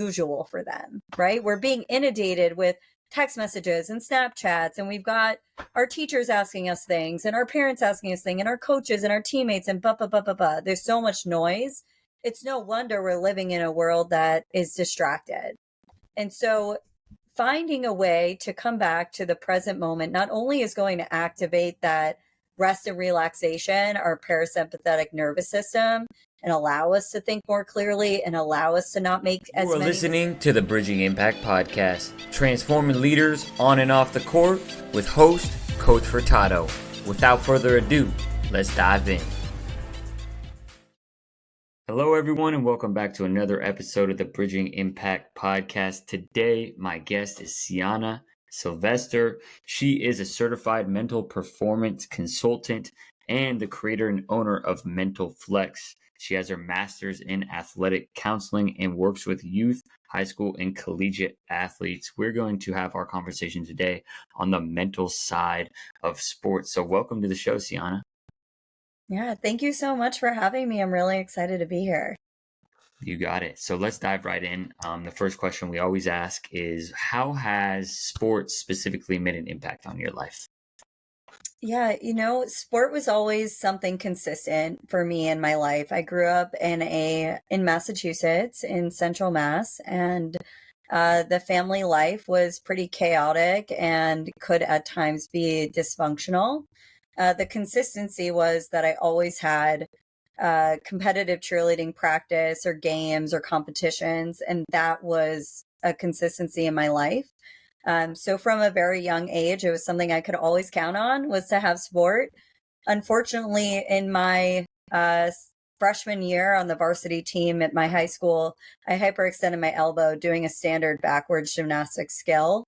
usual for them, right? We're being inundated with text messages and Snapchats, and we've got our teachers asking us things and our parents asking us things and our coaches and our teammates and blah, blah, blah, blah, blah. There's so much noise. It's no wonder we're living in a world that is distracted. And so finding a way to come back to the present moment not only is going to activate that rest and relaxation, our parasympathetic nervous system, and allow us to think more clearly and allow us to not make as many. You are listening to the Bridging Impact Podcast, transforming leaders on and off the court with host, Coach Furtado. Without further ado, let's dive in. Hello, everyone, and welcome back to another episode of the Bridging Impact Podcast. Today, my guest is Siana Sylvester. She is a certified mental performance consultant and the creator and owner of Mental Flex. She has her master's in athletic counseling and works with youth, high school, and collegiate athletes. We're going to have our conversation today on the mental side of sports. So welcome to the show, Siana. Yeah, thank you so much for having me. I'm really excited to be here. You got it. So let's dive right in. The first question we always ask is, how has sports specifically made an impact on your life? Yeah, sport was always something consistent for me in my life. I grew up in Massachusetts, in Central Mass, and the family life was pretty chaotic and could at times be dysfunctional. The consistency was that I always had competitive cheerleading practice or games or competitions, and that was a consistency in my life. So from a very young age, it was something I could always count on, was to have sport. Unfortunately, in my freshman year on the varsity team at my high school, I hyperextended my elbow doing a standard backwards gymnastics skill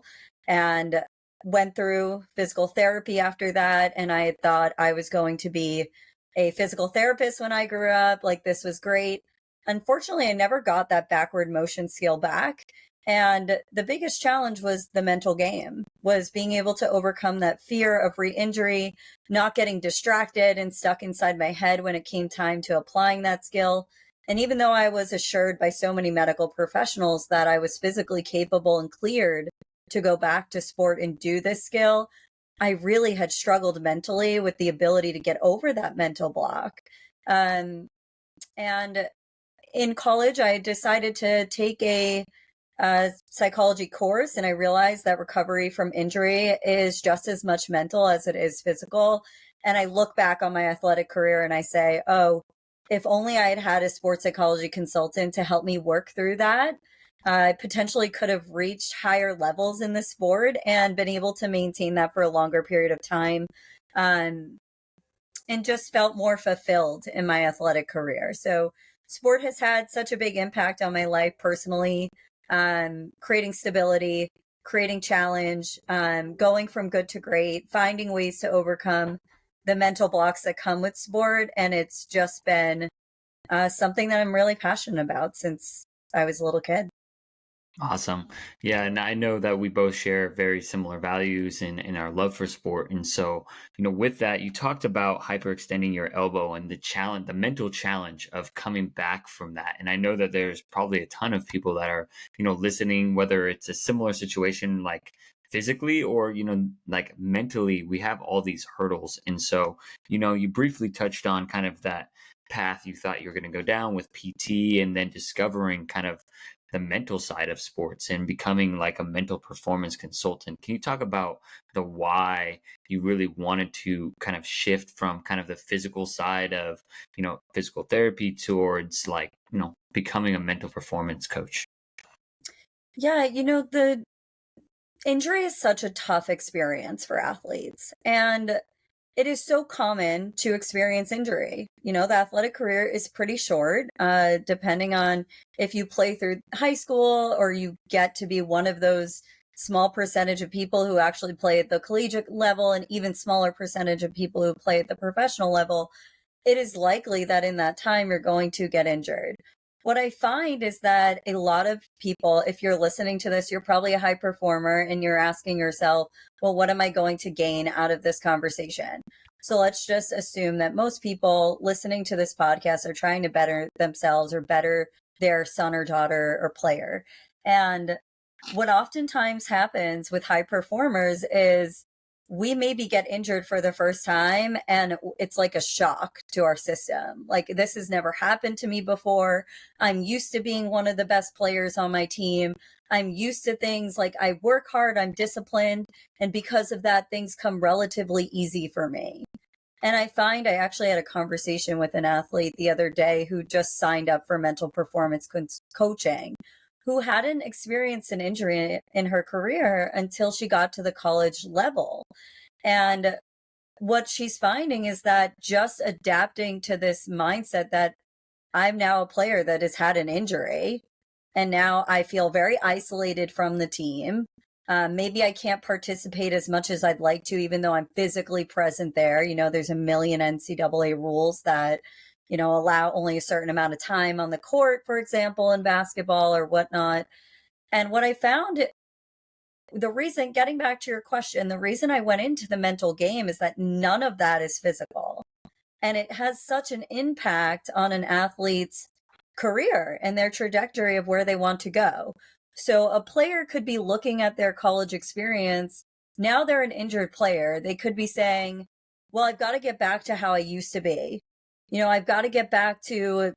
and went through physical therapy after that. And I thought I was going to be a physical therapist when I grew up. Like, this was great. Unfortunately, I never got that backward motion skill back. And the biggest challenge was the mental game, was being able to overcome that fear of re-injury, not getting distracted and stuck inside my head when it came time to applying that skill. And even though I was assured by so many medical professionals that I was physically capable and cleared to go back to sport and do this skill, I really had struggled mentally with the ability to get over that mental block. And in college, I decided to take a psychology course, and I realized that recovery from injury is just as much mental as it is physical. And I look back on my athletic career and I say, oh, if only I had had a sports psychology consultant to help me work through that, I potentially could have reached higher levels in the sport and been able to maintain that for a longer period of time, and just felt more fulfilled in my athletic career. So sport has had such a big impact on my life personally, creating stability, creating challenge, going from good to great, finding ways to overcome the mental blocks that come with sport. And it's just been something that I'm really passionate about since I was a little kid. Awesome. Yeah, and I know that we both share very similar values in our love for sport. And so, with that, you talked about hyperextending your elbow and the mental challenge of coming back from that. And I know that there's probably a ton of people that are, listening, whether it's a similar situation like physically or, like mentally, we have all these hurdles. And so, you briefly touched on kind of that path you thought you were going to go down with PT, and then discovering kind of the mental side of sports and becoming like a mental performance consultant. Can you talk about the why you really wanted to kind of shift from kind of the physical side of, physical therapy towards becoming a mental performance coach? Yeah, the injury is such a tough experience for athletes, and it is so common to experience injury. The athletic career is pretty short, depending on if you play through high school or you get to be one of those small percentage of people who actually play at the collegiate level, and even smaller percentage of people who play at the professional level. It is likely that in that time you're going to get injured. What I find is that a lot of people, if you're listening to this, you're probably a high performer and you're asking yourself, well, what am I going to gain out of this conversation? So let's just assume that most people listening to this podcast are trying to better themselves or better their son or daughter or player. And what oftentimes happens with high performers is we maybe get injured for the first time and it's like a shock to our system. Like, this has never happened to me before. I'm used to being one of the best players on my team. I'm used to things like I work hard, I'm disciplined, and because of that, things come relatively easy for me. And I find I actually had a conversation with an athlete the other day who just signed up for mental performance coaching, who hadn't experienced an injury in her career until she got to the college level. And what she's finding is that just adapting to this mindset that I'm now a player that has had an injury, and now I feel very isolated from the team. Maybe I can't participate as much as I'd like to, even though I'm physically present there. There's a million NCAA rules that, allow only a certain amount of time on the court, for example, in basketball or whatnot. And what I found, getting back to your question, the reason I went into the mental game is that none of that is physical. And it has such an impact on an athlete's career and their trajectory of where they want to go. So a player could be looking at their college experience. Now they're an injured player. They could be saying, well, I've got to get back to how I used to be. I've got to get back to,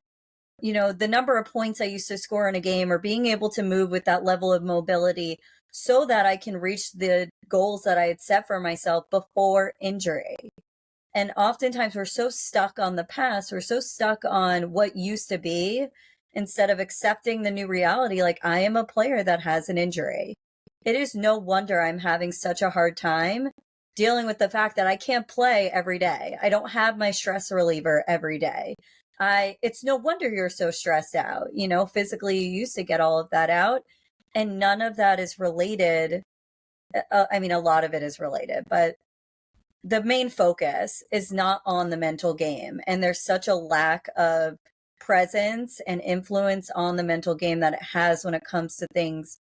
the number of points I used to score in a game, or being able to move with that level of mobility so that I can reach the goals that I had set for myself before injury. And oftentimes we're so stuck on the past, we're so stuck on what used to be, instead of accepting the new reality, like, I am a player that has an injury. It is no wonder I'm having such a hard time dealing with the fact that I can't play every day. I don't have my stress reliever every day. It's no wonder you're so stressed out. Physically, you used to get all of that out, and none of that is related. A lot of it is related, but the main focus is not on the mental game. And there's such a lack of presence and influence on the mental game that it has when it comes to things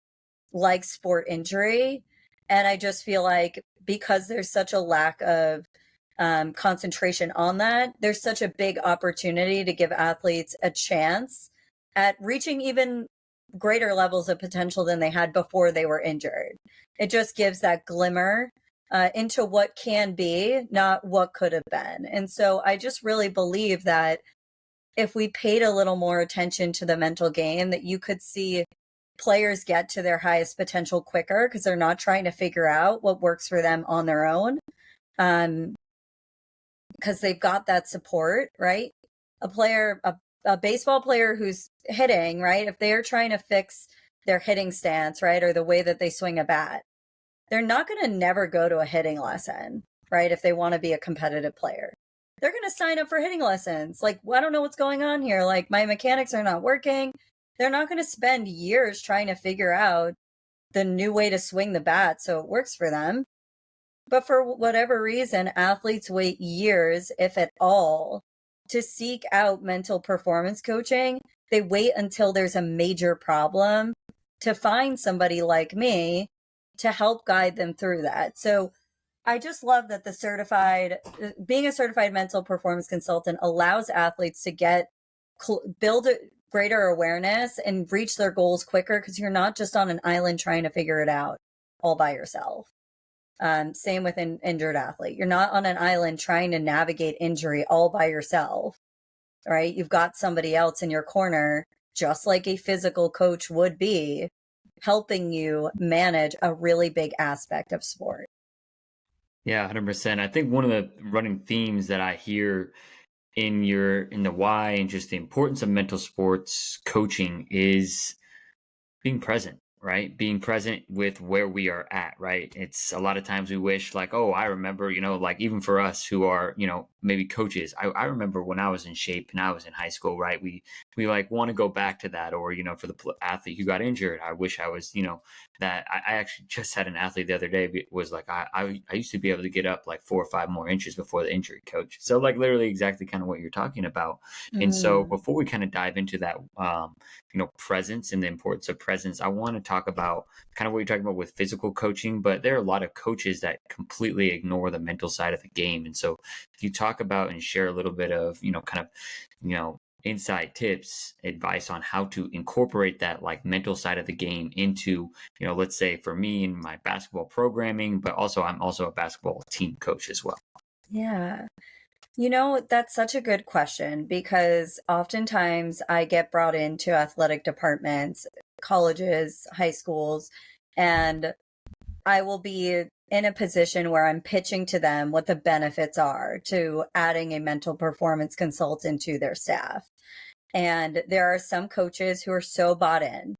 like sport injury. And I just feel like because there's such a lack of concentration on that, there's such a big opportunity to give athletes a chance at reaching even greater levels of potential than they had before they were injured. It just gives that glimmer into what can be, not what could have been. And so I just really believe that if we paid a little more attention to the mental game, that you could see players get to their highest potential quicker, because they're not trying to figure out what works for them on their own, because they've got that support, right? A baseball player who's hitting, right? If they're trying to fix their hitting stance, right, or the way that they swing a bat, they're not going to never go to a hitting lesson, right? If they want to be a competitive player, they're going to sign up for hitting lessons. Like, well, I don't know what's going on here. Like, my mechanics are not working. They're not going to spend years trying to figure out the new way to swing the bat so it works for them. But for whatever reason, athletes wait years, if at all, to seek out mental performance coaching. They wait until there's a major problem to find somebody like me to help guide them through that. So I just love that being a certified mental performance consultant allows athletes to build a greater awareness and reach their goals quicker, because you're not just on an island trying to figure it out all by yourself. Same with an injured athlete. You're not on an island trying to navigate injury all by yourself, right? You've got somebody else in your corner, just like a physical coach would be, helping you manage a really big aspect of sport. Yeah, 100%. I think one of the running themes that I hear in the why and just the importance of mental sports coaching is being present, right? Being present with where we are at, right? It's a lot of times we wish, like, oh, I remember, like, even for us who are, maybe coaches, I remember when I was in shape and I was in high school, right? We like want to go back to that. Or, for the athlete who got injured, I wish I was, that I actually just had an athlete the other day was like, I used to be able to get up like 4 or 5 more inches before the injury, coach. So like literally exactly kind of what you're talking about. And so before we kind of dive into that, presence and the importance of presence, I want to talk about kind of what you're talking about with physical coaching, but there are a lot of coaches that completely ignore the mental side of the game. And so if you talk about and share a little bit of, kind of, insight, tips, advice on how to incorporate that like mental side of the game into, let's say for me in my basketball programming, but also I'm also a basketball team coach as well. Yeah. That's such a good question because oftentimes I get brought into athletic departments, colleges, high schools, and I will be in a position where I'm pitching to them what the benefits are to adding a mental performance consultant to their staff. And there are some coaches who are so bought in,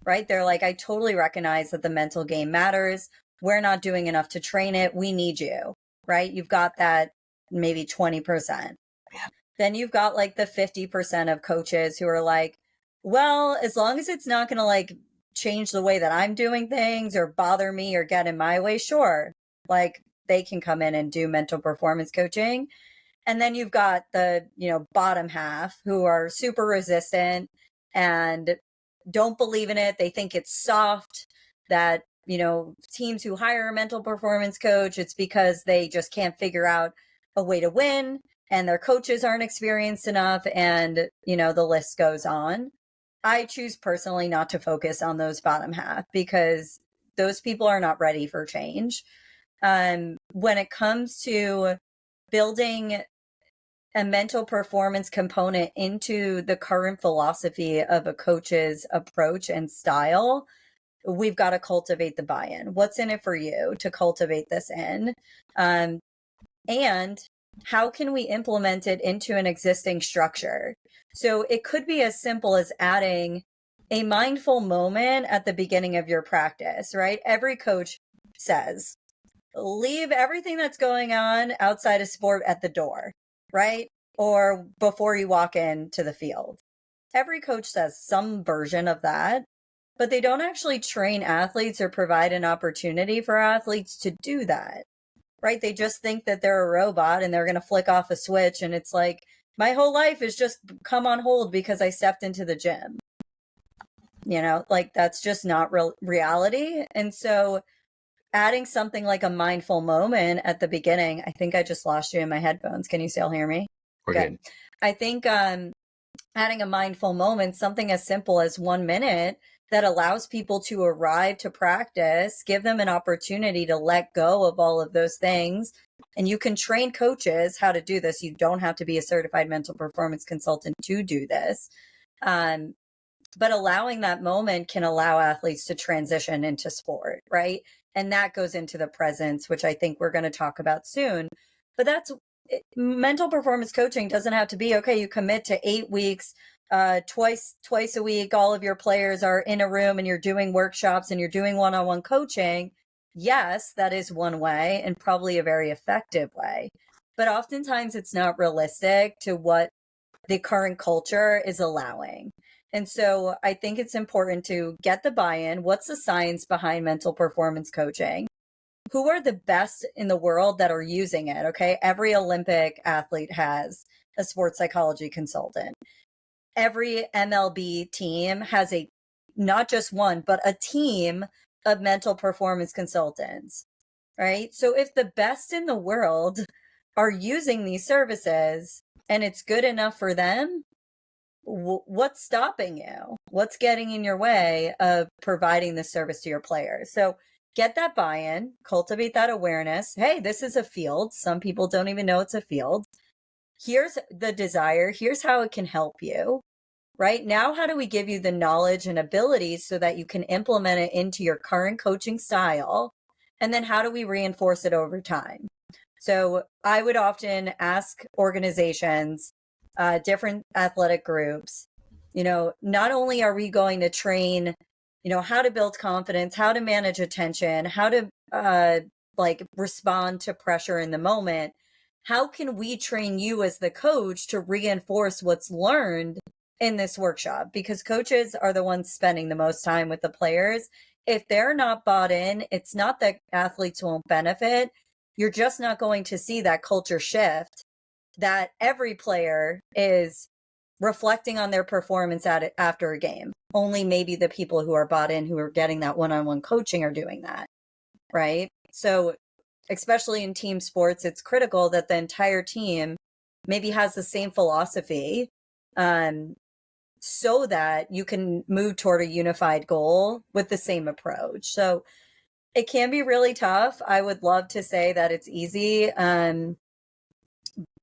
right? They're like, I totally recognize that the mental game matters. We're not doing enough to train it. We need you, right? You've got that maybe 20%. Then you've got like the 50% of coaches who are like, well, as long as it's not going to like change the way that I'm doing things or bother me or get in my way, sure. Like they can come in and do mental performance coaching. And then you've got the, bottom half who are super resistant and don't believe in it. They think it's soft, that, teams who hire a mental performance coach, it's because they just can't figure out a way to win and their coaches aren't experienced enough. And, the list goes on. I choose personally not to focus on those bottom half because those people are not ready for change. When it comes to building a mental performance component into the current philosophy of a coach's approach and style, we've got to cultivate the buy-in. What's in it for you to cultivate this in? And how can we implement it into an existing structure? So it could be as simple as adding a mindful moment at the beginning of your practice, right? Every coach says, leave everything that's going on outside of sport at the door, right? Or before you walk into the field. Every coach says some version of that, but they don't actually train athletes or provide an opportunity for athletes to do that, right? They just think that they're a robot and they're going to flick off a switch. And it's like, my whole life is just come on hold because I stepped into the gym. Like that's just not reality. And so adding something like a mindful moment at the beginning, I think I just lost you in my headphones. Can you still hear me? We're good. I think adding a mindful moment, something as simple as 1 minute that allows people to arrive to practice, give them an opportunity to let go of all of those things. And you can train coaches how to do this. You don't have to be a certified mental performance consultant to do this. But allowing that moment can allow athletes to transition into sport, right? And that goes into the presence, which I think we're going to talk about soon. But mental performance coaching doesn't have to be, okay, you commit to 8 weeks, twice a week, all of your players are in a room and you're doing workshops and you're doing one-on-one coaching. Yes, that is one way and probably a very effective way. But oftentimes it's not realistic to what the current culture is allowing. And so I think it's important to get the buy-in. What's the science behind mental performance coaching? Who are the best in the world that are using it? Okay. Every Olympic athlete has a sports psychology consultant. Every MLB team has not just one, but a team of mental performance consultants, right? So if the best in the world are using these services and it's good enough for them, what's stopping you? What's getting in your way of providing this service to your players? So get that buy-in, cultivate that awareness. Hey, this is a field. Some people don't even know it's a field. Here's the desire. Here's how it can help you. Right now, how do we give you the knowledge and abilities so that you can implement it into your current coaching style? And then how do we reinforce it over time? So I would often ask organizations, different athletic groups, not only are we going to train, how to build confidence, how to manage attention, how to respond to pressure in the moment. How can we train you as the coach to reinforce what's learned in this workshop? Because coaches are the ones spending the most time with the players. If they're not bought in, it's not that athletes won't benefit. You're just not going to see that culture shift that every player is reflecting on their performance after a game. Only maybe the people who are bought in, who are getting that one-on-one coaching, are doing that, right? So especially in team sports, it's critical that the entire team maybe has the same philosophy so that you can move toward a unified goal with the same approach. So it can be really tough. I would love to say that it's easy.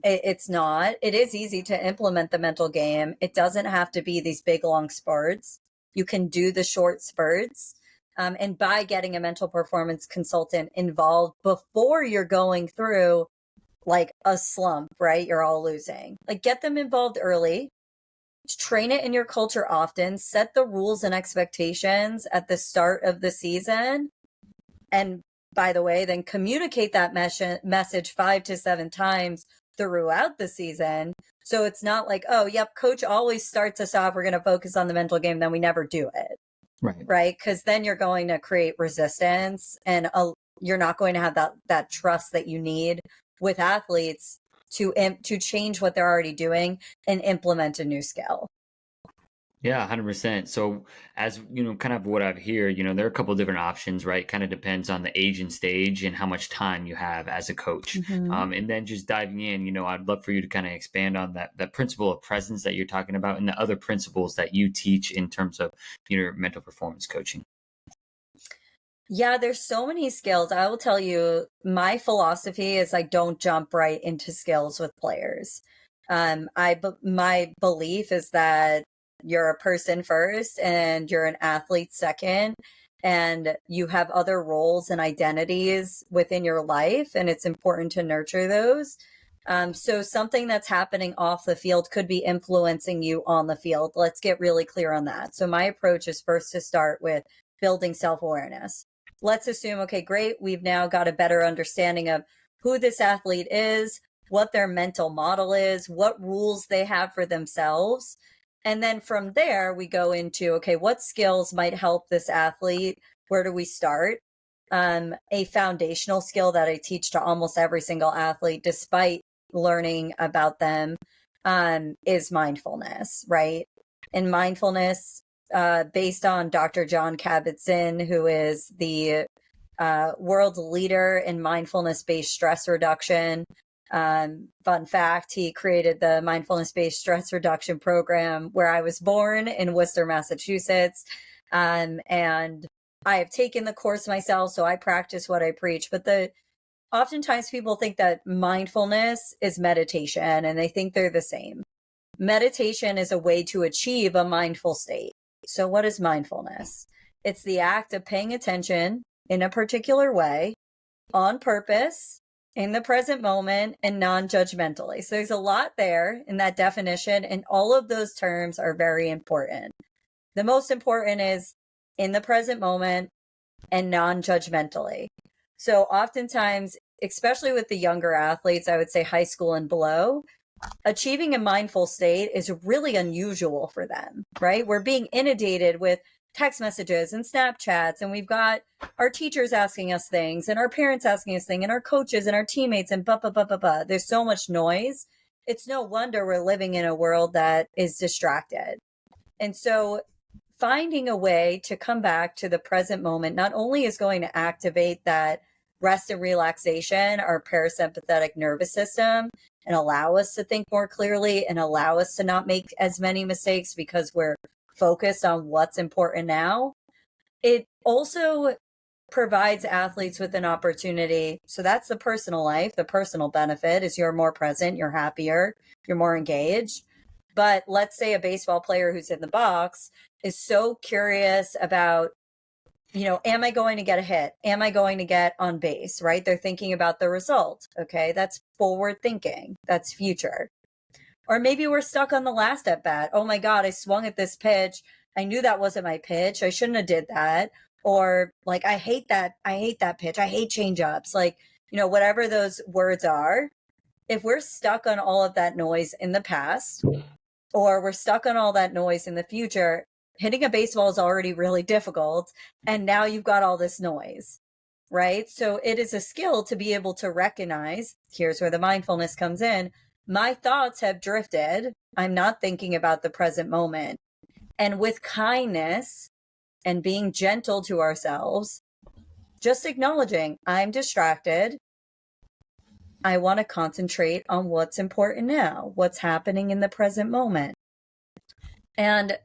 It's not. It is easy to implement the mental game. It doesn't have to be these big, long spurts. You can do the short spurts. And by getting a mental performance consultant involved before you're going through like a slump, right? You're all losing. Like, get them involved early, train it in your culture often, set the rules and expectations at the start of the season. And by the way, then communicate that message 5 to 7 times throughout the season. So it's not like, oh, yep, coach always starts us off, we're going to focus on the mental game, then we never do it. Right. Because then you're going to create resistance, and you're not going to have that trust that you need with athletes to change what they're already doing and implement a new skill. Yeah, 100%. So, as you know, kind of what I've hear, there are a couple of different options, right? Kind of depends on the age and stage and how much time you have as a coach. Mm-hmm. And then just diving in, I'd love for you to kind of expand on that principle of presence that you're talking about and the other principles that you teach in terms of your mental performance coaching. Yeah, there's so many skills. I will tell you, my philosophy is I don't jump right into skills with players. My belief is that you're a person first and you're an athlete second, and you have other roles and identities within your life, and it's important to nurture those. So something that's happening off the field could be influencing you on the field. Let's get really clear on that. So my approach is first to start with building self-awareness. Let's assume, okay, great, we've now got a better understanding of who this athlete is, what their mental model is, what rules they have for themselves. And then from there, we go into, okay, what skills might help this athlete? Where do we start? A foundational skill that I teach to almost every single athlete, despite learning about them, is mindfulness, right? And mindfulness, based on Dr. John Kabat-Zinn, who is the world leader in mindfulness-based stress reduction. Fun fact, he created the mindfulness-based stress reduction program where I was born in Worcester, Massachusetts. And I have taken the course myself, so I practice what I preach. But oftentimes people think that mindfulness is meditation, and they think they're the same. Meditation is a way to achieve a mindful state. So what is mindfulness? It's the act of paying attention in a particular way, on purpose, in the present moment, and non-judgmentally. So there's a lot there in that definition, and all of those terms are very important. The most important is in the present moment and non-judgmentally. So oftentimes, especially with the younger athletes, I would say high school and below, achieving a mindful state is really unusual for them, right? We're being inundated with text messages and Snapchats, and we've got our teachers asking us things, and our parents asking us things, and our coaches and our teammates, and blah, blah, blah, blah, blah. There's so much noise. It's no wonder we're living in a world that is distracted. And so finding a way to come back to the present moment not only is going to activate that rest and relaxation, our parasympathetic nervous system, and allow us to think more clearly and allow us to not make as many mistakes because we're focused on what's important now. It also provides athletes with an opportunity. So that's the personal life. The personal benefit is you're more present, you're happier, you're more engaged. But let's say a baseball player who's in the box is so curious about, am I going to get a hit? Am I going to get on base, right? They're thinking about the result. Okay, that's forward thinking. That's future. Or maybe we're stuck on the last at bat. Oh my God, I swung at this pitch. I knew that wasn't my pitch. I shouldn't have did that. Or like, I hate that pitch. I hate changeups. Like, whatever those words are. If we're stuck on all of that noise in the past, or we're stuck on all that noise in the future, hitting a baseball is already really difficult. And now you've got all this noise, right? So it is a skill to be able to recognize, here's where the mindfulness comes in. My thoughts have drifted. I'm not thinking about the present moment. And with kindness and being gentle to ourselves, just acknowledging I'm distracted. I want to concentrate on what's important now, what's happening in the present moment. And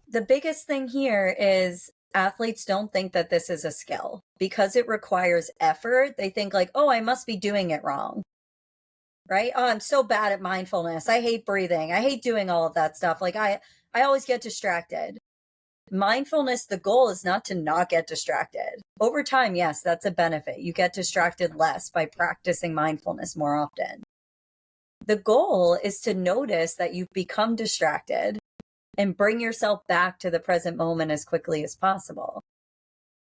the biggest thing here is athletes don't think that this is a skill because it requires effort. They think like, oh, I must be doing it wrong, right? Oh, I'm so bad at mindfulness. I hate breathing. I hate doing all of that stuff. Like I always get distracted. Mindfulness, the goal is not to not get distracted. Over time, yes, that's a benefit. You get distracted less by practicing mindfulness more often. The goal is to notice that you've become distracted and bring yourself back to the present moment as quickly as possible.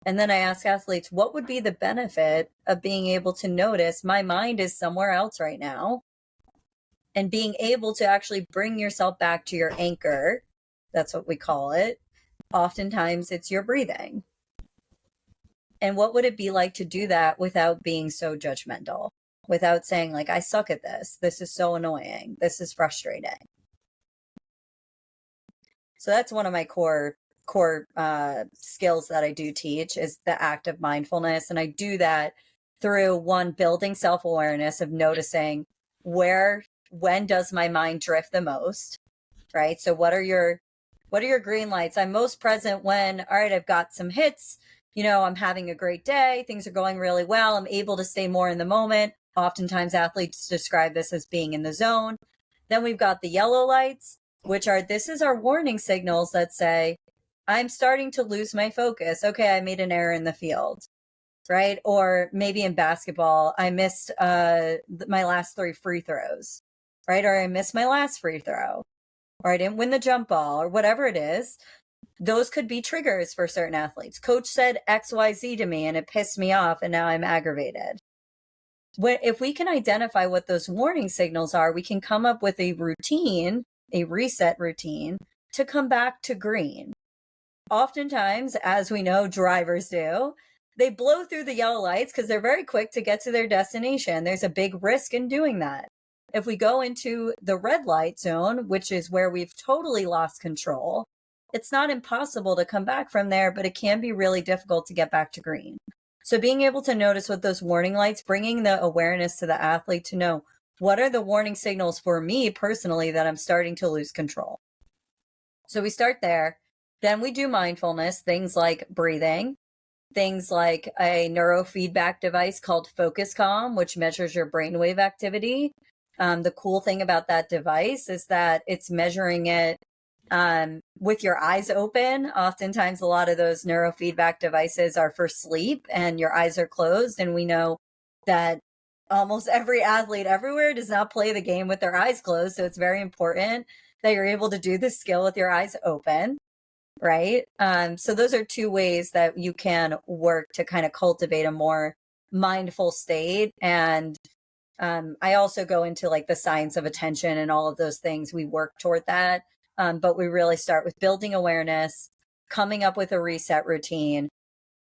And then I ask athletes, what would be the benefit of being able to notice my mind is somewhere else right now, and being able to actually bring yourself back to your anchor? That's what we call it. Oftentimes it's your breathing. And what would it be like to do that without being so judgmental, without saying like, I suck at this. This is so annoying. This is frustrating. So that's one of my core skills that I do teach, is the act of mindfulness. And I do that through, one, building self-awareness of noticing when does my mind drift the most, right? So what are your green lights? I'm most present when, all right, I've got some hits, I'm having a great day, things are going really well, I'm able to stay more in the moment. Oftentimes athletes describe this as being in the zone. Then we've got the yellow lights, which are, this is our warning signals that say, I'm starting to lose my focus. Okay, I made an error in the field, right? Or maybe in basketball, I missed my last 3 free throws, right? Or I missed my last free throw, or I didn't win the jump ball, or whatever it is. Those could be triggers for certain athletes. Coach said XYZ to me and it pissed me off, and now I'm aggravated. If we can identify what those warning signals are, we can come up with a routine, a reset routine, to come back to green. Oftentimes, as we know drivers do, they blow through the yellow lights because they're very quick to get to their destination. There's a big risk in doing that. If we go into the red light zone, which is where we've totally lost control, it's not impossible to come back from there, but it can be really difficult to get back to green. So being able to notice what those warning lights, bringing the awareness to the athlete to know, what are the warning signals for me personally that I'm starting to lose control? So we start there. Then we do mindfulness, things like breathing, things like a neurofeedback device called Focus Calm, which measures your brainwave activity. The cool thing about that device is that it's measuring it with your eyes open. Oftentimes, a lot of those neurofeedback devices are for sleep and your eyes are closed. And we know that almost every athlete everywhere does not play the game with their eyes closed. So it's very important that you're able to do this skill with your eyes open, right? So those are 2 ways that you can work to kind of cultivate a more mindful state. And I also go into like the science of attention and all of those things. We work toward that. But we really start with building awareness, coming up with a reset routine.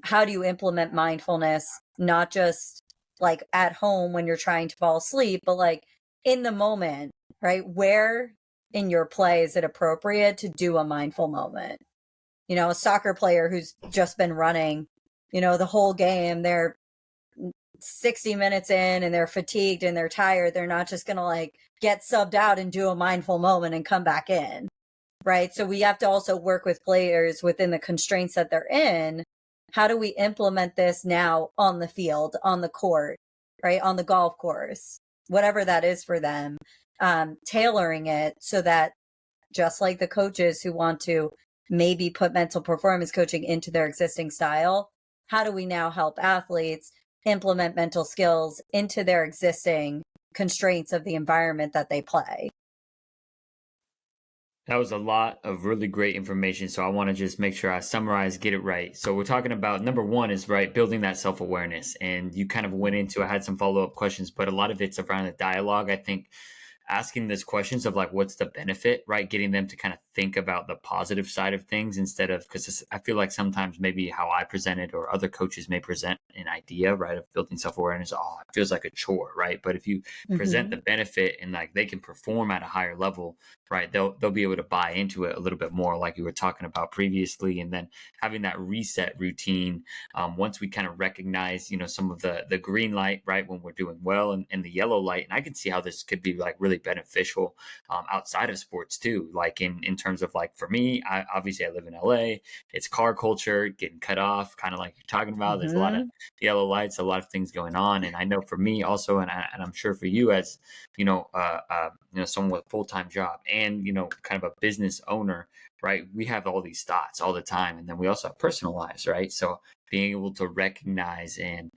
How do you implement mindfulness, not just like at home when you're trying to fall asleep, but like in the moment, right? Where in your play is it appropriate to do a mindful moment? A soccer player who's just been running, the whole game, they're 60 minutes in and they're fatigued and they're tired. They're not just going to like get subbed out and do a mindful moment and come back in. Right. So we have to also work with players within the constraints that they're in. How do we implement this now on the field, on the court, right? On the golf course, whatever that is for them, tailoring it so that, just like the coaches who want to maybe put mental performance coaching into their existing style, how do we now help athletes implement mental skills into their existing constraints of the environment that they play? That was a lot of really great information. So I want to just make sure I summarize, get it right. So we're talking about number one is right, building that self awareness. And you kind of went into, I had some follow up questions, but a lot of it's around the dialogue. I think asking those questions of like, what's the benefit, right? Getting them to kind of think about the positive side of things instead of, because I feel like sometimes maybe how I present it or other coaches may present an idea, right, of building self awareness. Oh, it feels like a chore, right? But if you present the benefit and like they can perform at a higher level, right, they'll be able to buy into it a little bit more, like you were talking about previously. And then having that reset routine, once we kind of recognize, some of the green light, right, when we're doing well, and the yellow light, and I can see how this could be like really beneficial outside of sports too. Like in terms of like for me, obviously I live in LA. It's car culture getting cut off, kind of like you're talking about. There's a lot of Hmm. yellow lights, a lot of things going on, and I know for me also, and I'm sure for you as someone with a full time job and kind of a business owner, right? We have all these thoughts all the time, and then we also have personal lives, right? So being able to recognize and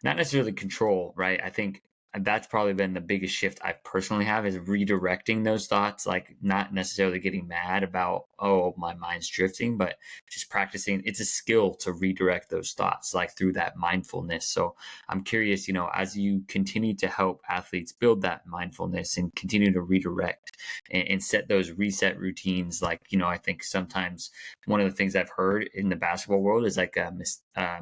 not necessarily control, right? I think that's probably been the biggest shift I personally have is redirecting those thoughts, like not necessarily getting mad about, oh, my mind's drifting, but just practicing. It's a skill to redirect those thoughts, like through that mindfulness. So I'm curious, as you continue to help athletes build that mindfulness and continue to redirect and set those reset routines, like, I think sometimes one of the things I've heard in the basketball world is like a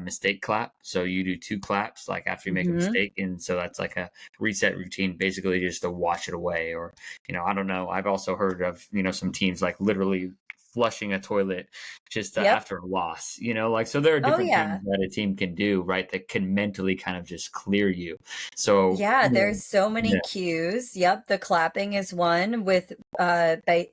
mistake clap. So you do two claps like after you make a Hmm. mistake, and so that's like a reset routine, basically just to wash it away. Or I don't know. I've also heard of some teams like literally flushing a toilet just Yep. after a loss. Like so there are Oh different things yeah. that a team can do, right, that can mentally kind of just clear you. So Yeah, there's so many yeah. cues. Yep, the clapping is one. With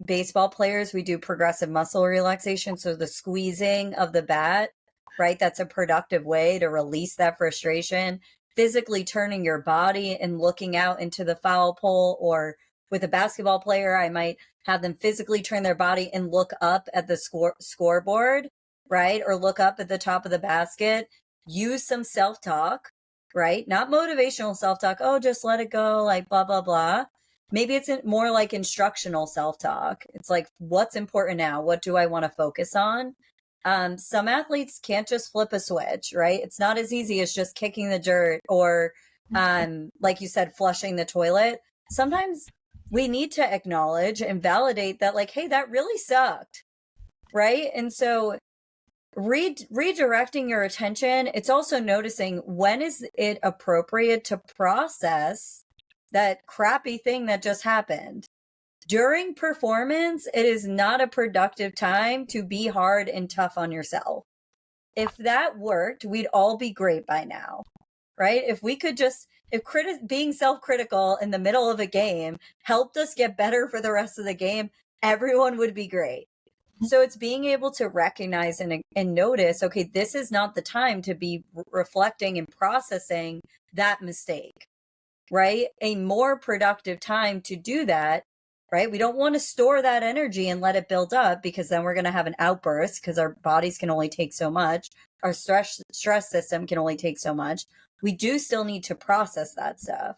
baseball players, we do progressive muscle relaxation, so the squeezing of the bat, right? That's a productive way to release that frustration. Physically turning your body and looking out into the foul pole, or with a basketball player, I might have them physically turn their body and look up at the scoreboard, right? Or look up at the top of the basket. Use some self-talk, right? Not motivational self talk. Oh, just let it go, like blah, blah, blah. Maybe it's more like instructional self talk. It's like, what's important now? What do I want to focus on? Some athletes can't just flip a switch, right? It's not as easy as just kicking the dirt or, like you said, flushing the toilet. Sometimes we need to acknowledge and validate that, like, hey, that really sucked, right? And so redirecting your attention, it's also noticing when is it appropriate to process that crappy thing that just happened. During performance, it is not a productive time to be hard and tough on yourself. If that worked, we'd all be great by now, right? If we could just, if being self-critical in the middle of a game helped us get better for the rest of the game, everyone would be great. So it's being able to recognize and notice, okay, this is not the time to be reflecting and processing that mistake, right? A more productive time to do that, right? We don't want to store that energy and let it build up, because then we're going to have an outburst, because our bodies can only take so much. Our stress system can only take so much. We do still need to process that stuff,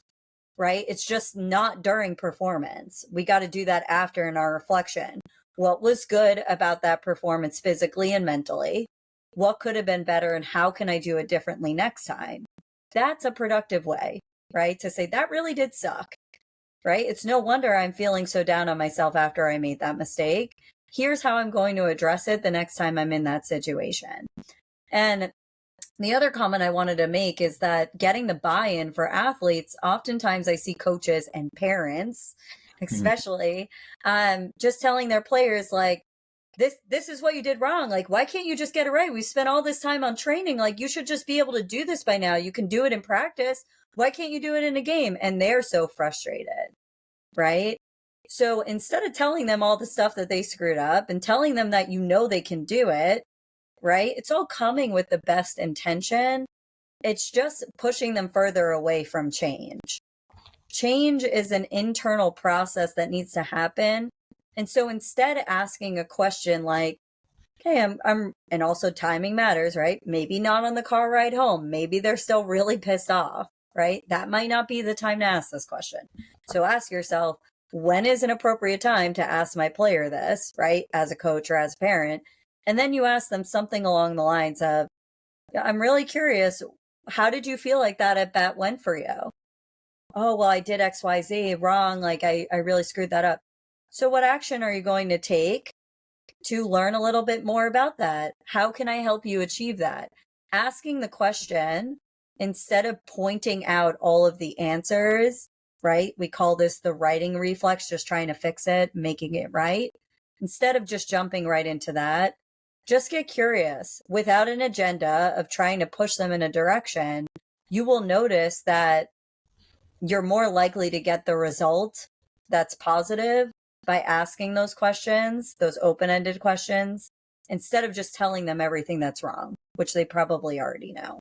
right? It's just not during performance. We got to do that after in our reflection. What was good about that performance physically and mentally? What could have been better, and how can I do it differently next time? That's a productive way, right? To say that really did suck, right? It's no wonder I'm feeling so down on myself after I made that mistake. Here's how I'm going to address it the next time I'm in that situation. And the other comment I wanted to make is that getting the buy-in for athletes, oftentimes I see coaches and parents, especially, just telling their players, like, this is what you did wrong. Like, why can't you just get it right? We spent all this time on training. Like, you should just be able to do this by now. You can do it in practice. Why can't you do it in a game? And they're so frustrated, right? So instead of telling them all the stuff that they screwed up and telling them that they can do it, right? It's all coming with the best intention. It's just pushing them further away from change. Change is an internal process that needs to happen. And so instead of asking a question like, okay, and also timing matters, right? Maybe not on the car ride home. Maybe they're still really pissed off, right? That might not be the time to ask this question. So ask yourself, when is an appropriate time to ask my player this, right? As a coach or as a parent. And then you ask them something along the lines of, I'm really curious, how did you feel like that at bat went for you? Oh, well, I did XYZ wrong. Like I really screwed that up. So what action are you going to take to learn a little bit more about that? How can I help you achieve that? Asking the question instead of pointing out all of the answers, right? We call this the writing reflex, just trying to fix it, making it right. Instead of just jumping right into that, just get curious without an agenda of trying to push them in a direction. You will notice that you're more likely to get the result that's positive by asking those questions, those open-ended questions, instead of just telling them everything that's wrong, which they probably already know.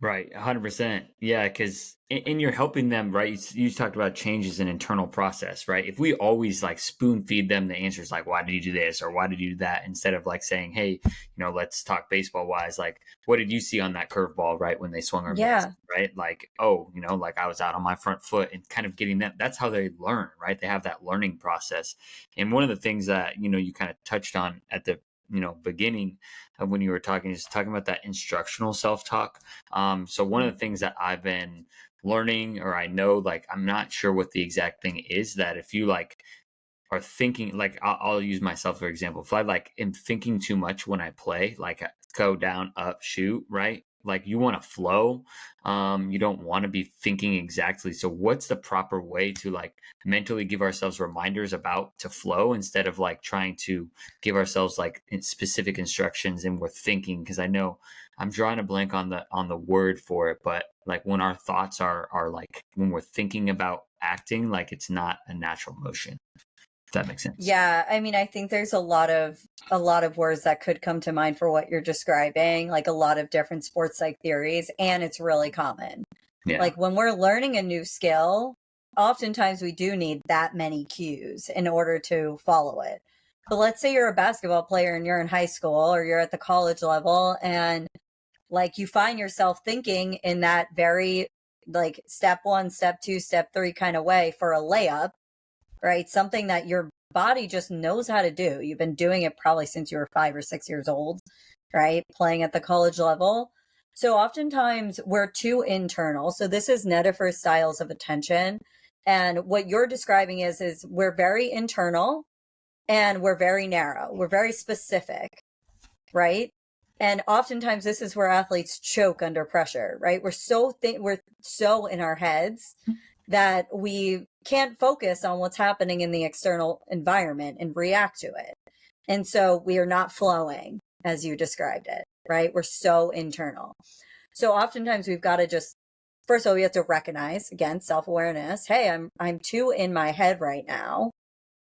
Right, 100%. Yeah, because and you're helping them, right? You talked about change is an internal process, right? If we always like spoon feed them the answers, like "Why did you do this?" or "Why did you do that?" instead of like saying, "Hey, let's talk baseball wise. Like, what did you see on that curveball, right, when they swung or missed, Yeah. right? Like, oh, like I was out on my front foot," and kind of getting that. That's how they learn, right? They have that learning process. And one of the things that you kind of touched on at the beginning of when you were talking is talking about that instructional self talk. So one of the things that I've been learning, or I know, like, I'm not sure what the exact thing is, that if you like are thinking, like, I'll use myself for example. If I like am thinking too much when I play, like go down, up, shoot, right? Like you want to flow. You don't want to be thinking exactly. So what's the proper way to like mentally give ourselves reminders about to flow instead of like trying to give ourselves like specific instructions and we're thinking? Because I know I'm drawing a blank on the word for it, but like when our thoughts are like when we're thinking about acting, like it's not a natural motion. If that makes sense. Yeah, I mean, I think there's a lot of words that could come to mind for what you're describing, like a lot of different sports psych theories, and it's really common. Yeah. Like when we're learning a new skill, oftentimes we do need that many cues in order to follow it. But let's say you're a basketball player and you're in high school or you're at the college level, and like you find yourself thinking in that very like step 1, step 2, step 3 kind of way for a layup, right? Something that your body just knows how to do. You've been doing it probably since you were 5 or 6 years old, right? Playing at the college level. So oftentimes we're too internal. So this is Nedifer styles of attention. And what you're describing is we're very internal and we're very narrow. We're very specific, right? And oftentimes this is where athletes choke under pressure, right? We're so in our heads that we can't focus on what's happening in the external environment and react to it. And so we are not flowing as you described it, right? We're so internal. So oftentimes we've got to just, first of all, we have to recognize, again, self-awareness. Hey, I'm too in my head right now,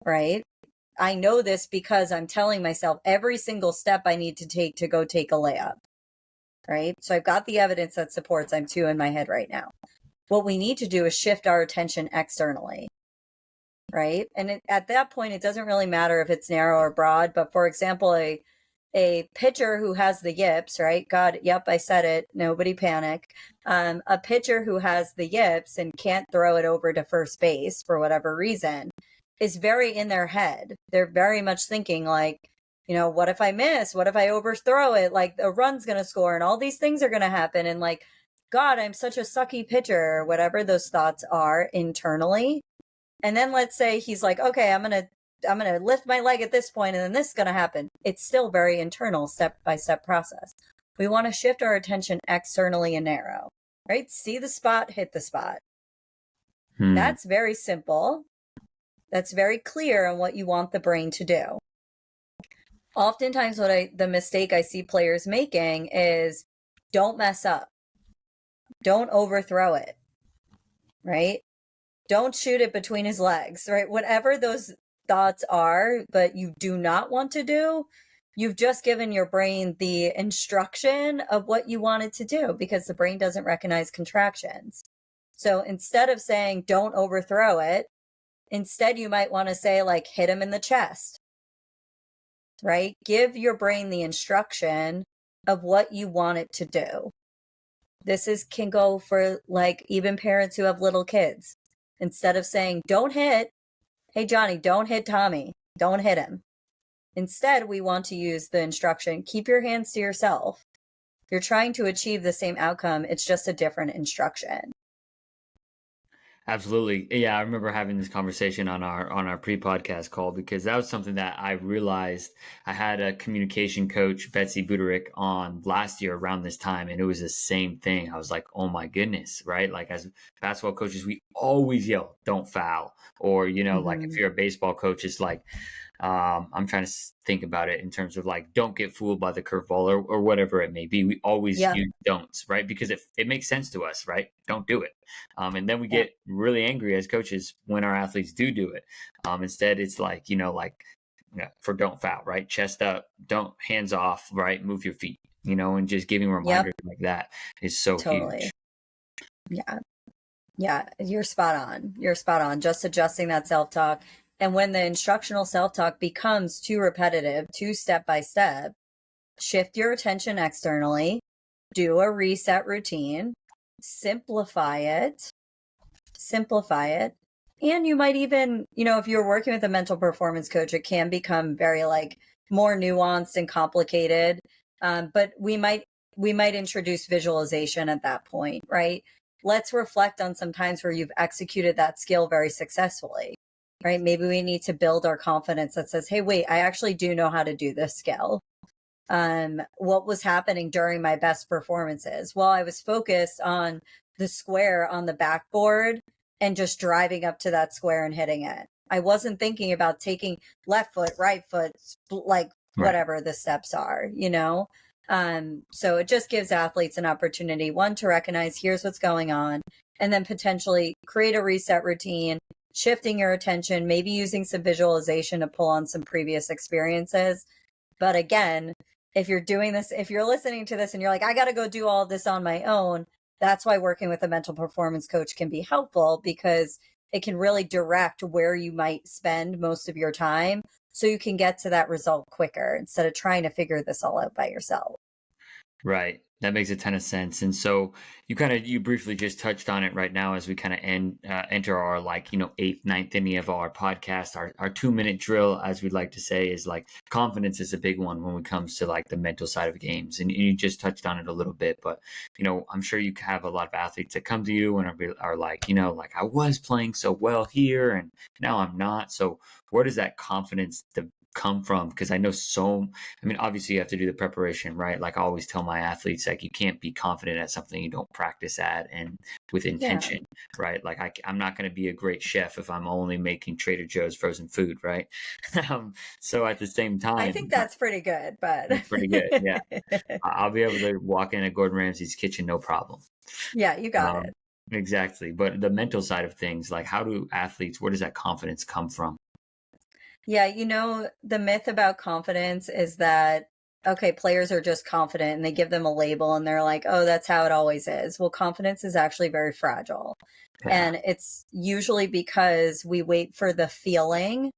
right? I know this because I'm telling myself every single step I need to take to go take a layup, right? So I've got the evidence that supports I'm too in my head right now. What we need to do is shift our attention externally, right? And at that point, it doesn't really matter if it's narrow or broad. But for example, a pitcher who has the yips, right? God, yep, I said it. Nobody panic. A pitcher who has the yips and can't throw it over to first base for whatever reason is very in their head. They're very much thinking like, what if I miss? What if I overthrow it? Like a run's going to score and all these things are going to happen. And like, God, I'm such a sucky pitcher, or whatever those thoughts are internally. And then let's say he's like, okay, I'm going to lift my leg at this point and then this is going to happen. It's still very internal, step-by-step process. We want to shift our attention externally and narrow, right? See the spot, hit the spot. That's very simple. That's very clear on what you want the brain to do. Oftentimes the mistake I see players making is don't mess up. Don't overthrow it, right? Don't shoot it between his legs, right? Whatever those thoughts are, but you do not want to do, you've just given your brain the instruction of what you want it to do because the brain doesn't recognize contractions. So instead of saying don't overthrow it, instead you might want to say like hit him in the chest, right? Give your brain the instruction of what you want it to do. Can go for like even parents who have little kids. Instead of saying, don't hit, hey, Johnny, don't hit Tommy. Don't hit him. Instead, we want to use the instruction, keep your hands to yourself. You're trying to achieve the same outcome. It's just a different instruction. Absolutely. Yeah, I remember having this conversation on our pre-podcast call because that was something that I realized. I had a communication coach, Betsy Buderick, on last year around this time, and it was the same thing. I was like, oh my goodness, right? Like as basketball coaches, we always yell, don't foul. Or, like if you're a baseball coach, it's like I'm trying to think about it in terms of like, don't get fooled by the curveball or whatever it may be. We always Yep. use don'ts, right? Because it makes sense to us, right? Don't do it. And then we Yep. get really angry as coaches when our athletes do it. Instead, it's like, for don't foul, right? Chest up, don't hands off, right? Move your feet, and just giving Yep. reminders like that is so huge. Totally. Yeah. Yeah. You're spot on. You're spot on. Just adjusting that self talk. And when the instructional self talk becomes too repetitive, too step by step, shift your attention externally, do a reset routine, simplify it, simplify it. And you might even, if you're working with a mental performance coach, it can become very like more nuanced and complicated. But we might introduce visualization at that point, right? Let's reflect on some times where you've executed that skill very successfully, right? Maybe we need to build our confidence that says, hey, wait, I actually do know how to do this skill. What was happening during my best performances? Well, I was focused on the square on the backboard and just driving up to that square and hitting it. I wasn't thinking about taking left foot, right foot, like Right. whatever the steps are. So it just gives athletes an opportunity, one, to recognize here's what's going on, and then potentially create a reset routine, shifting your attention, maybe using some visualization to pull on some previous experiences. But again, if you're doing this, if you're listening to this and you're like, I got to go do all of this on my own, that's why working with a mental performance coach can be helpful, because it can really direct where you might spend most of your time so you can get to that result quicker instead of trying to figure this all out by yourself. Right. That makes a ton of sense. And so you briefly just touched on it right now as we kind of enter our like, eighth, ninth inning of our podcast. Our 2 minute drill, as we'd like to say, is like confidence is a big one when it comes to like the mental side of games. And you just touched on it a little bit, but I'm sure you have a lot of athletes that come to you and are like, like I was playing so well here and now I'm not. So where does that confidence come from? Because I know obviously you have to do the preparation, right? Like I always tell my athletes, like you can't be confident at something you don't practice at and with Yeah. intention, right? Like I'm not going to be a great chef if I'm only making Trader Joe's frozen food, right? So at the same I time, think that's pretty good, but it's pretty good. Yeah, I'll be able to walk in at Gordon Ramsay's kitchen, no problem. yeah, you got Um, it. exactly. But the mental side of things, like where does that confidence come from? Yeah, the myth about confidence is that, okay, players are just confident and they give them a label and they're like, oh, that's how it always is. Well, confidence is actually very fragile. Yeah. And it's usually because we wait for the feeling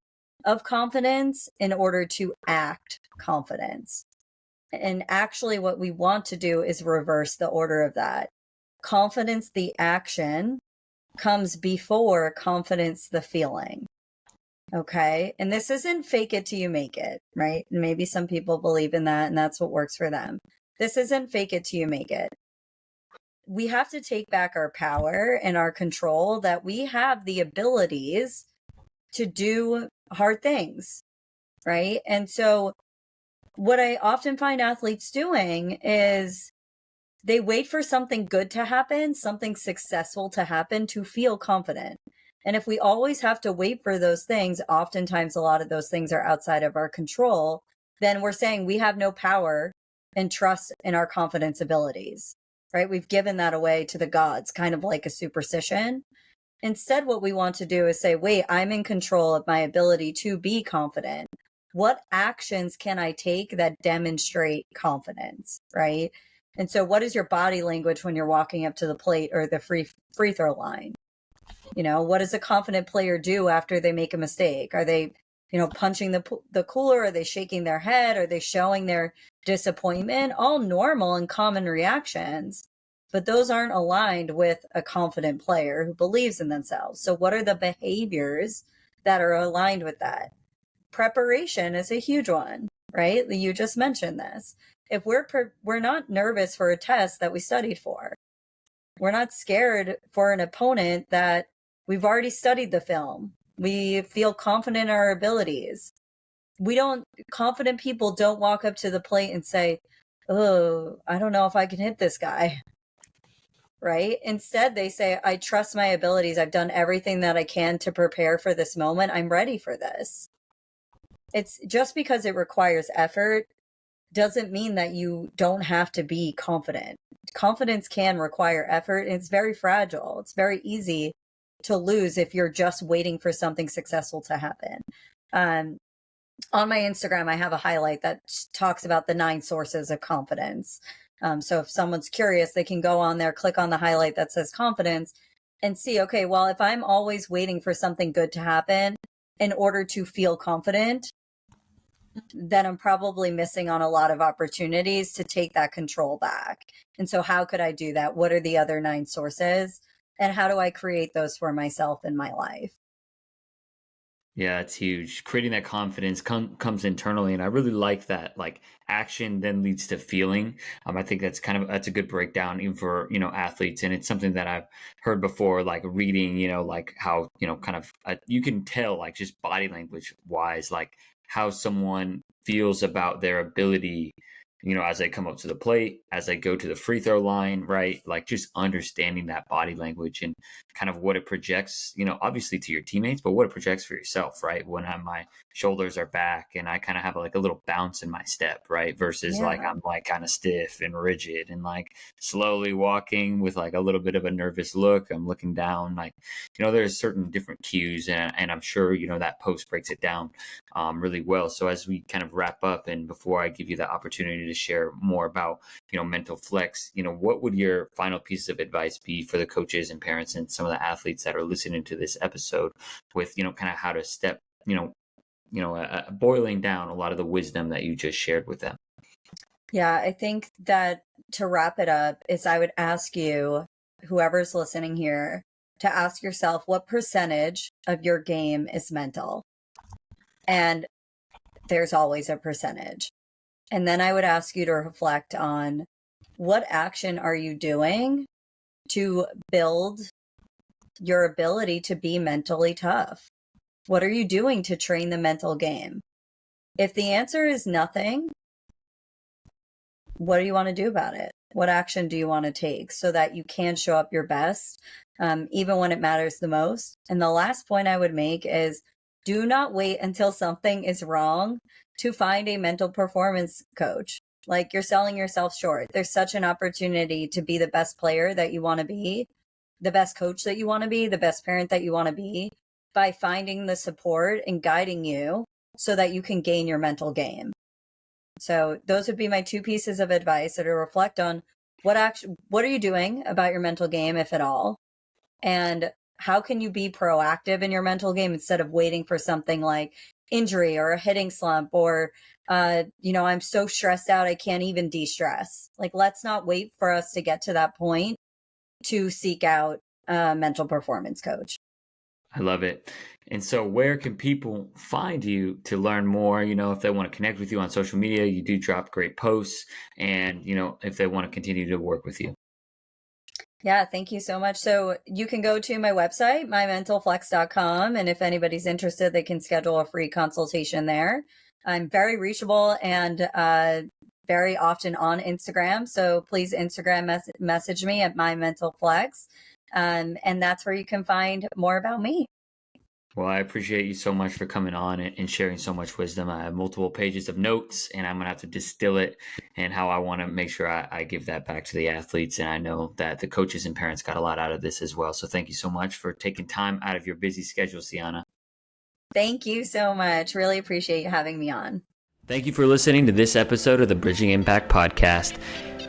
of confidence in order to act confidence. And actually, what we want to do is reverse the order of that. Confidence, the action, comes before confidence, the feeling. Okay. And this isn't fake it till you make it, right? And maybe some people believe in that and that's what works for them. This isn't fake it till you make it. We have to take back our power and our control, that we have the abilities to do hard things, right? And so what I often find athletes doing is they wait for something good to happen, something successful to happen to feel confident. And if we always have to wait for those things, oftentimes a lot of those things are outside of our control, then we're saying we have no power and trust in our confidence abilities, right? We've given that away to the gods, kind of like a superstition. Instead, what we want to do is say, wait, I'm in control of my ability to be confident. What actions can I take that demonstrate confidence, right? And so what is your body language when you're walking up to the plate or the free throw line? What does a confident player do after they make a mistake? Are they, punching the cooler? Are they shaking their head? Are they showing their disappointment? All normal and common reactions, but those aren't aligned with a confident player who believes in themselves. So what are the behaviors that are aligned with that? Preparation is a huge one, right? You just mentioned this. If we're not nervous for a test that we studied for, we're not scared for an opponent that we've already studied the film. We feel confident in our abilities. Confident people don't walk up to the plate and say, oh, I don't know if I can hit this guy, right? Instead, they say, I trust my abilities. I've done everything that I can to prepare for this moment. I'm ready for this. It's just because it requires effort doesn't mean that you don't have to be confident. Confidence can require effort, and it's very fragile. It's very easy to lose if you're just waiting for something successful to happen. On my Instagram, I have a highlight that talks about the 9 sources of confidence. So if someone's curious, they can go on there, click on the highlight that says confidence, and see, okay, well, if I'm always waiting for something good to happen in order to feel confident, then I'm probably missing on a lot of opportunities to take that control back. And so how could I do that? What are the other 9 sources? And how do I create those for myself in my life? Yeah, it's huge. Creating that confidence comes internally, and I really like that. Like action then leads to feeling. I think that's a good breakdown even for athletes, and it's something that I've heard before. Like reading, like how kind of you can tell like just body language wise, like how someone feels about their ability. As they come up to the plate, as they go to the free throw line, right? Like just understanding that body language and kind of what it projects, obviously to your teammates, but what it projects for yourself, right? When my shoulders are back and I kind of have like a little bounce in my step, right? Versus like Yeah. I'm like kind of stiff and rigid and like slowly walking with like a little bit of a nervous look. I'm looking down, like, there's certain different cues, and I'm sure, that post breaks it down really well. So as we kind of wrap up, and before I give you the opportunity to share more about, mental flex, what would your final pieces of advice be for the coaches and parents and some of the athletes that are listening to this episode with, kind of how to step, boiling down a lot of the wisdom that you just shared with them? Yeah, I think that to wrap it up is I would ask you, whoever's listening here, to ask yourself what percentage of your game is mental. And there's always a percentage. And then I would ask you to reflect on what action are you doing to build your ability to be mentally tough? What are you doing to train the mental game? If the answer is nothing, what do you want to do about it? What action do you want to take so that you can show up your best, even when it matters the most? And the last point I would make is do not wait until something is wrong to find a mental performance coach. Like you're selling yourself short. There's such an opportunity to be the best player that you want to be, the best coach that you want to be, the best parent that you want to be, by finding the support and guiding you so that you can gain your mental game. So those would be my 2 pieces of advice, that to reflect on what are you doing about your mental game, if at all, and how can you be proactive in your mental game instead of waiting for something like injury or a hitting slump or I'm so stressed out I can't even de-stress. Like, let's not wait for us to get to that point to seek out a mental performance coach. I love it. And so where can people find you to learn more? If they want to connect with you on social media, you do drop great posts, and, if they want to continue to work with you. Yeah, thank you so much. So you can go to my website, mymentalflex.com. And if anybody's interested, they can schedule a free consultation there. I'm very reachable and very often on Instagram. So please Instagram message me at mymentalflex. And that's where you can find more about me. Well, I appreciate you so much for coming on and sharing so much wisdom. I have multiple pages of notes, and I'm going to have to distill it and how I want to make sure I give that back to the athletes. And I know that the coaches and parents got a lot out of this as well. So thank you so much for taking time out of your busy schedule, Siana. Thank you so much. Really appreciate you having me on. Thank you for listening to this episode of the Bridging Impact Podcast.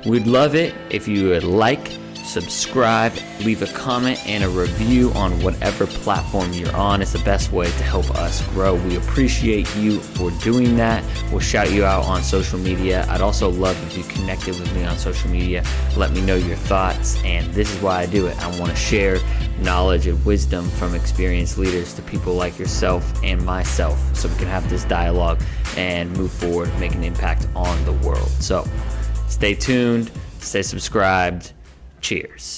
We'd love it if you would like, subscribe, leave a comment and a review on whatever platform you're on. It's the best way to help us grow. We appreciate you for doing that. We'll shout you out on social media. I'd also love if you connected with me on social media. Let me know your thoughts. And this is why I do it. I want to share knowledge and wisdom from experienced leaders to people like yourself and myself, so we can have this dialogue and move forward, make an impact on the world. So stay tuned, stay subscribed. Cheers.